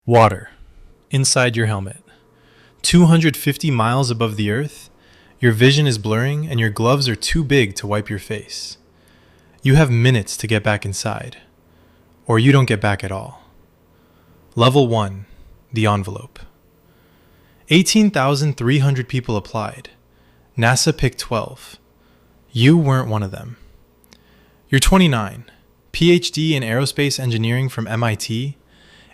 Water. Inside your helmet. 250 miles above the earth, your vision is blurring and your gloves are too big to wipe your face. You have minutes to get back inside, or you don't get back at all. Level 1. The envelope. 18,300 people applied. NASA picked 12. You weren't one of them. You're 29, PhD in aerospace engineering from MIT,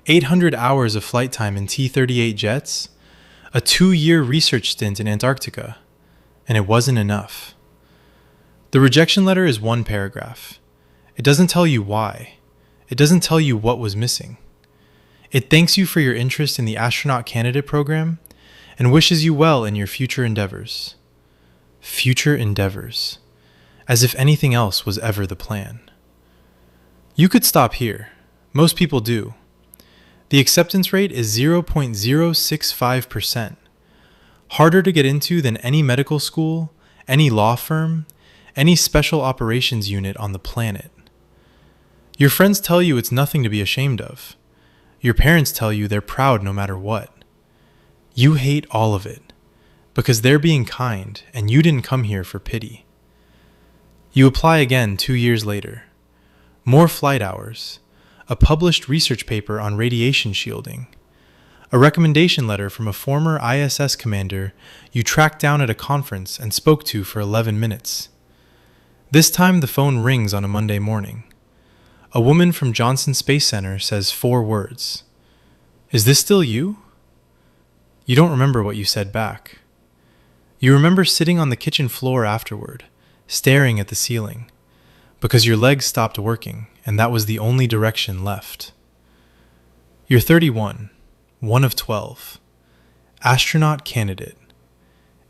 800 hours of flight time in T-38 jets, a 2-year research stint in Antarctica, and it wasn't enough. The rejection letter is one paragraph. It doesn't tell you why. It doesn't tell you what was missing. It thanks you for your interest in the astronaut candidate program and wishes you well in your future endeavors. Future endeavors. As if anything else was ever the plan. You could stop here. Most people do. The acceptance rate is 0.065%. Harder to get into than any medical school, any law firm, any special operations unit on the planet. Your friends tell you it's nothing to be ashamed of. Your parents tell you they're proud no matter what. You hate all of it, because they're being kind and you didn't come here for pity. You apply again 2 years later. More flight hours, a published research paper on radiation shielding, a recommendation letter from a former ISS commander you tracked down at a conference and spoke to for 11 minutes. This time the phone rings on a Monday morning. A woman from Johnson Space Center says 4 words. "Is this still you?" You don't remember what you said back. You remember sitting on the kitchen floor afterward, staring at the ceiling, because your legs stopped working and that was the only direction left. You're 31, one of 12. Astronaut candidate.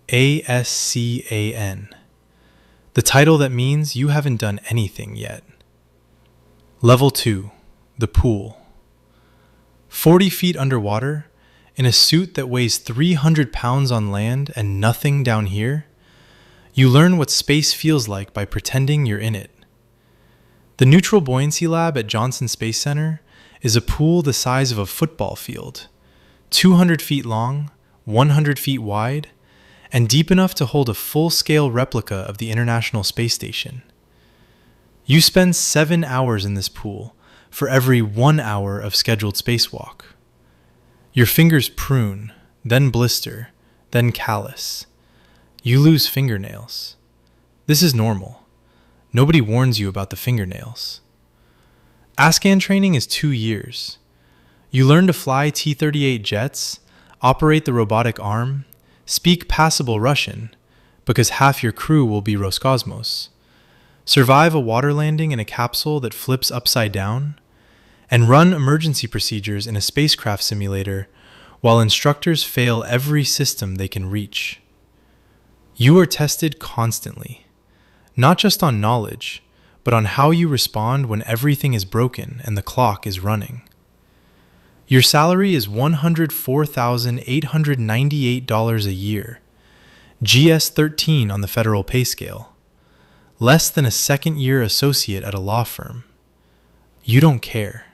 ASCAN. The title that means you haven't done anything yet. Level 2. The pool. 40 feet underwater, in a suit that weighs 300 pounds on land and nothing down here, you learn what space feels like by pretending you're in it. The Neutral Buoyancy Lab at Johnson Space Center is a pool the size of a football field, 200 feet long, 100 feet wide, and deep enough to hold a full-scale replica of the International Space Station. You spend 7 hours in this pool for every 1 hour of scheduled spacewalk. Your fingers prune, then blister, then callus. You lose fingernails. This is normal. Nobody warns you about the fingernails. ASCAN training is 2 years. You learn to fly T-38 jets, operate the robotic arm, speak passable Russian, because half your crew will be Roscosmos, survive a water landing in a capsule that flips upside down, and run emergency procedures in a spacecraft simulator while instructors fail every system they can reach. You are tested constantly, not just on knowledge, but on how you respond when everything is broken and the clock is running. Your salary is $104,898 a year, GS-13 on the federal pay scale, less than a second-year associate at a law firm. You don't care.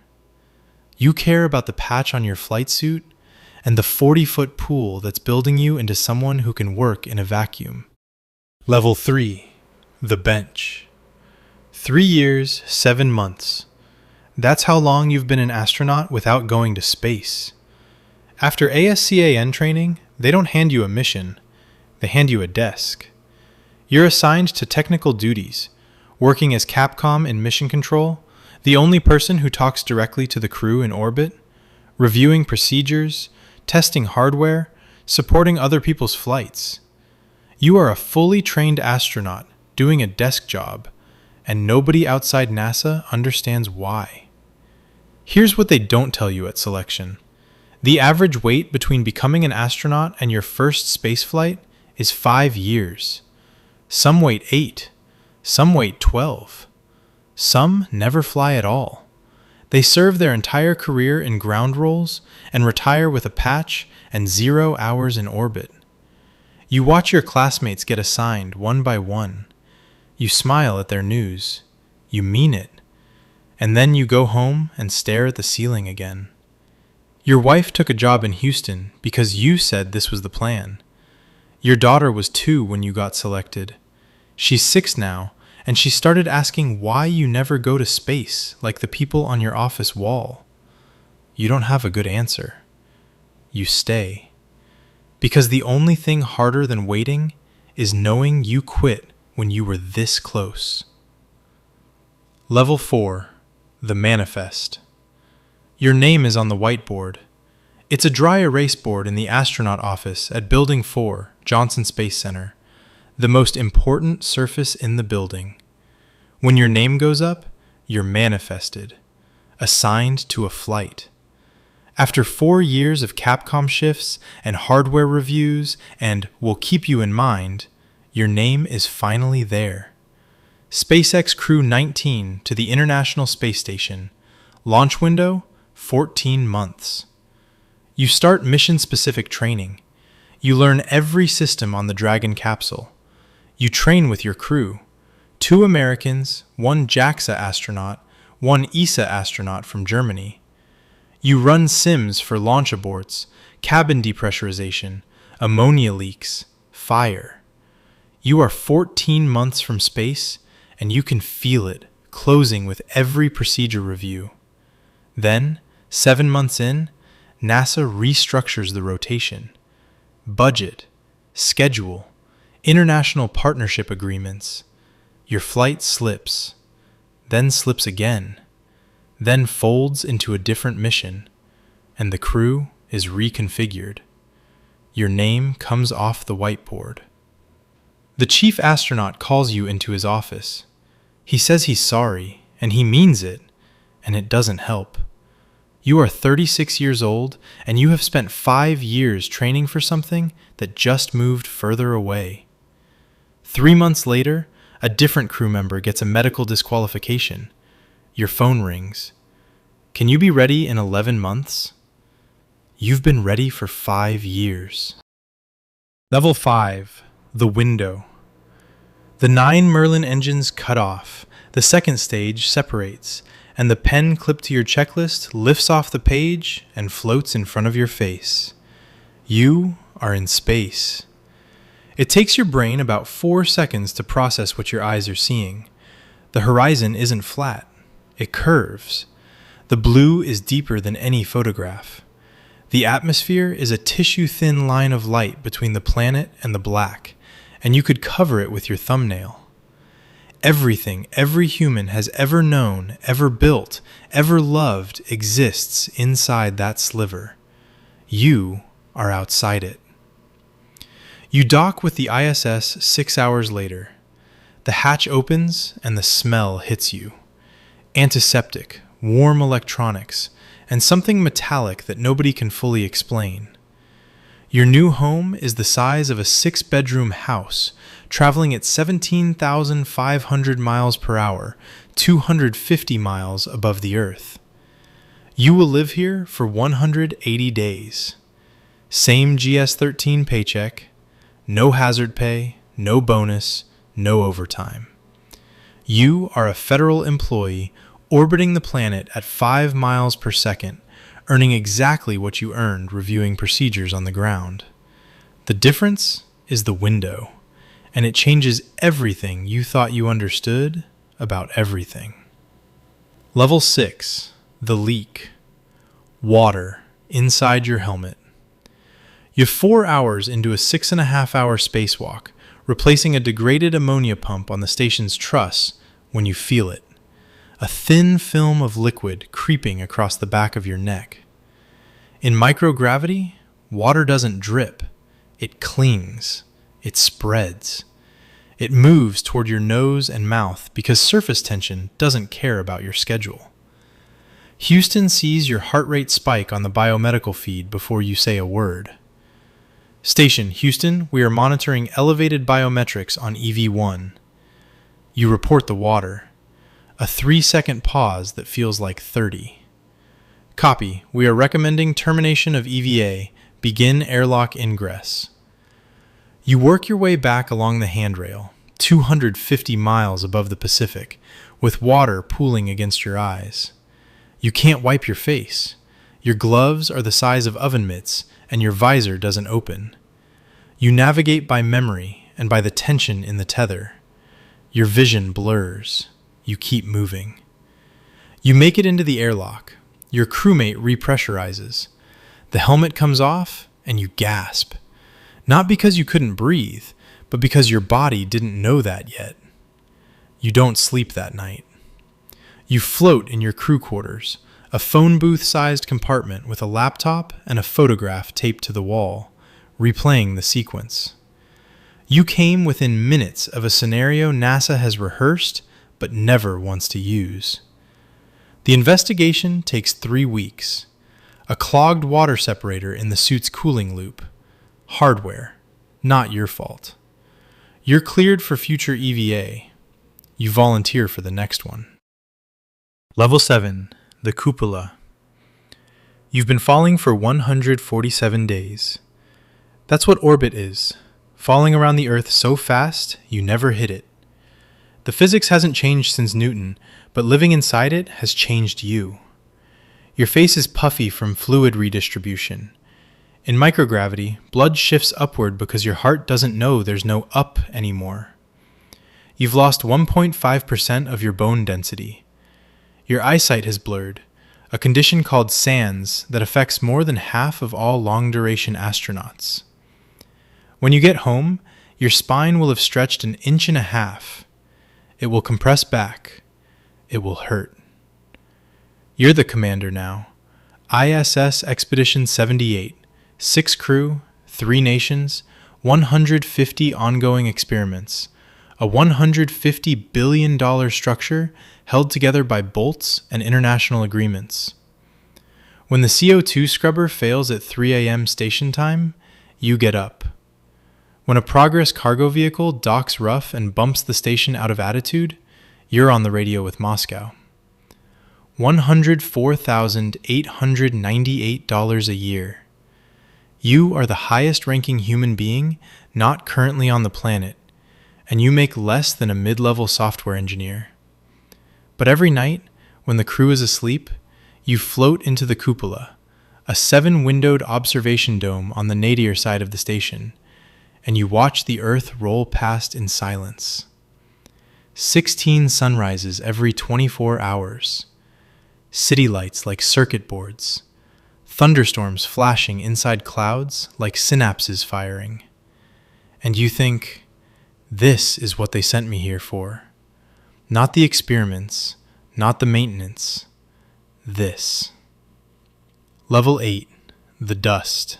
You care about the patch on your flight suit and the 40-foot pool that's building you into someone who can work in a vacuum. Level 3. The bench. 3 years, 7 months. That's how long you've been an astronaut without going to space. After ASCAN training, they don't hand you a mission. They hand you a desk. You're assigned to technical duties, working as Capcom in mission control, the only person who talks directly to the crew in orbit, reviewing procedures, testing hardware, supporting other people's flights. You are a fully trained astronaut doing a desk job, and nobody outside NASA understands why. Here's what they don't tell you at selection. The average wait between becoming an astronaut and your first spaceflight is 5 years. Some wait 8, some wait 12. Some never fly at all. They serve their entire career in ground roles and retire with a patch and 0 hours in orbit. You watch your classmates get assigned one by one. You smile at their news. You mean it. And then you go home and stare at the ceiling again. Your wife took a job in Houston because you said this was the plan. Your daughter was 2 when you got selected. She's 6 now, and she started asking why you never go to space like the people on your office wall. You don't have a good answer. You stay. Because the only thing harder than waiting is knowing you quit when you were this close. Level 4, the manifest. Your name is on the whiteboard. It's a dry erase board in the astronaut office at Building 4, Johnson Space Center, the most important surface in the building. When your name goes up, you're manifested, assigned to a flight. After 4 years of Capcom shifts and hardware reviews and "we'll keep you in mind," your name is finally there. SpaceX Crew 19 to the International Space Station. Launch window, 14 months. You start mission-specific training. You learn every system on the Dragon capsule. You train with your crew. 2 Americans, 1 JAXA astronaut, 1 ESA astronaut from Germany. You run sims for launch aborts, cabin depressurization, ammonia leaks, fire. You are 14 months from space, and you can feel it closing with every procedure review. Then, 7 months in, NASA restructures the rotation. Budget, schedule, international partnership agreements. Your flight slips, then slips again, then folds into a different mission, and the crew is reconfigured. Your name comes off the whiteboard. The chief astronaut calls you into his office. He says he's sorry, and he means it, and it doesn't help. You are 36 years old, and you have spent 5 years training for something that just moved further away. 3 months later, a different crew member gets a medical disqualification. Your phone rings. Can you be ready in 11 months? You've been ready for 5 years. Level 5, the window. The 9 Merlin engines cut off, the second stage separates, and the pen clipped to your checklist lifts off the page and floats in front of your face. You are in space. It takes your brain about 4 seconds to process what your eyes are seeing. The horizon isn't flat. It curves. The blue is deeper than any photograph. The atmosphere is a tissue-thin line of light between the planet and the black, and you could cover it with your thumbnail. Everything every human has ever known, ever built, ever loved exists inside that sliver. You are outside it. You dock with the ISS 6 hours later. The hatch opens and the smell hits you. Antiseptic, warm electronics, and something metallic that nobody can fully explain. Your new home is the size of a 6-bedroom house, traveling at 17,500 miles per hour, 250 miles above the Earth. You will live here for 180 days. Same GS-13 paycheck, no hazard pay, no bonus, no overtime. You are a federal employee orbiting the planet at 5 miles per second, earning exactly what you earned reviewing procedures on the ground. The difference is the window, and it changes everything you thought you understood about everything. Level 6, the leak. Water inside your helmet. You're 4 hours into a 6.5-hour spacewalk, replacing a degraded ammonia pump on the station's truss when you feel it. A thin film of liquid creeping across the back of your neck. In microgravity, water doesn't drip. It clings. It spreads. It moves toward your nose and mouth because surface tension doesn't care about your schedule. Houston sees your heart rate spike on the biomedical feed before you say a word. Station, Houston, we are monitoring elevated biometrics on EV1. You report the water. A 3-second pause that feels like 30. Copy. We are recommending termination of EVA. Begin airlock ingress. You work your way back along the handrail, 250 miles above the Pacific, with water pooling against your eyes. You can't wipe your face. Your gloves are the size of oven mitts, and your visor doesn't open. You navigate by memory and by the tension in the tether. Your vision blurs. You keep moving. You make it into the airlock. Your crewmate repressurizes. The helmet comes off, and you gasp. Not because you couldn't breathe, but because your body didn't know that yet. You don't sleep that night. You float in your crew quarters, a phone booth-sized compartment with a laptop and a photograph taped to the wall, replaying the sequence. You came within minutes of a scenario NASA has rehearsed but never wants to use. The investigation takes 3 weeks. A clogged water separator in the suit's cooling loop. Hardware. Not your fault. You're cleared for future EVA. You volunteer for the next one. Level 7. The Cupola. You've been falling for 147 days. That's what orbit is. Falling around the Earth so fast, you never hit it. The physics hasn't changed since Newton, but living inside it has changed you. Your face is puffy from fluid redistribution. In microgravity, blood shifts upward because your heart doesn't know there's no up anymore. You've lost 1.5% of your bone density. Your eyesight has blurred, a condition called SANS that affects more than half of all long-duration astronauts. When you get home, your spine will have stretched 1.5 inches. It will compress back. It will hurt. You're the commander now. ISS Expedition 78, 6 crew, 3 nations, 150 ongoing experiments, a $150 billion structure held together by bolts and international agreements. When the CO2 scrubber fails at 3 a.m. station time, you get up. When a Progress cargo vehicle docks rough and bumps the station out of attitude, you're on the radio with Moscow. $104,898 a year. You are the highest-ranking human being not currently on the planet, and you make less than a mid-level software engineer. But every night, when the crew is asleep, you float into the Cupola, a 7-windowed observation dome on the nadir side of the station, and you watch the Earth roll past in silence. 16 sunrises every 24 hours. City lights like circuit boards. Thunderstorms flashing inside clouds like synapses firing. And you think, this is what they sent me here for. Not the experiments, not the maintenance. This. Level 8. The dust.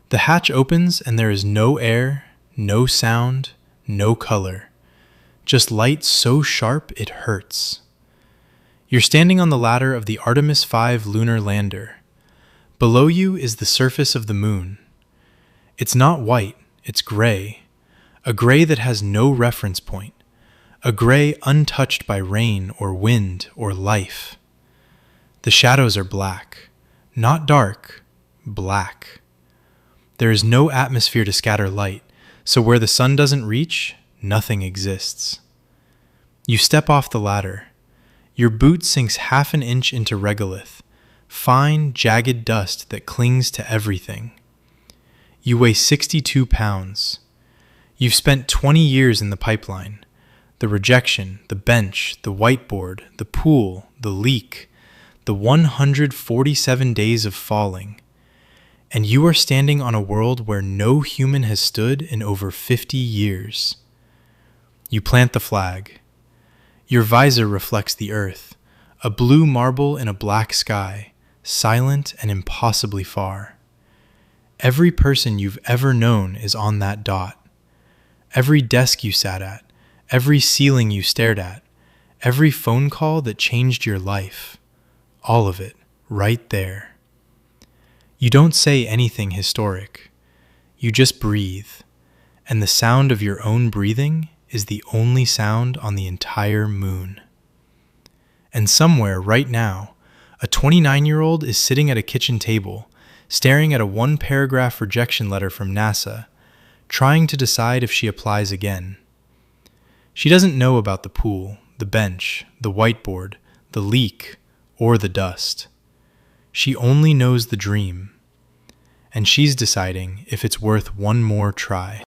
The hatch opens and there is no air, no sound, no color. Just light so sharp it hurts. You're standing on the ladder of the Artemis V lunar lander. Below you is the surface of the moon. It's not white, it's gray. A gray that has no reference point. A gray untouched by rain or wind or life. The shadows are black. Not dark, black. There is no atmosphere to scatter light, so where the sun doesn't reach, nothing exists. You step off the ladder. Your boot sinks 1/2 inch into regolith, fine, jagged dust that clings to everything. You weigh 62 pounds. You've spent 20 years in the pipeline. The rejection, the bench, the whiteboard, the pool, the leak, the 147 days of falling. And you are standing on a world where no human has stood in over 50 years. You plant the flag. Your visor reflects the earth, a blue marble in a black sky, silent and impossibly far. Every person you've ever known is on that dot. Every desk you sat at, every ceiling you stared at, every phone call that changed your life, all of it, right there. You don't say anything historic. You just breathe, and the sound of your own breathing is the only sound on the entire moon. And somewhere right now, a 29-year-old is sitting at a kitchen table, staring at a 1-paragraph rejection letter from NASA, trying to decide if she applies again. She doesn't know about the pool, the bench, the whiteboard, the leak, or the dust. She only knows the dream, and she's deciding if it's worth one more try.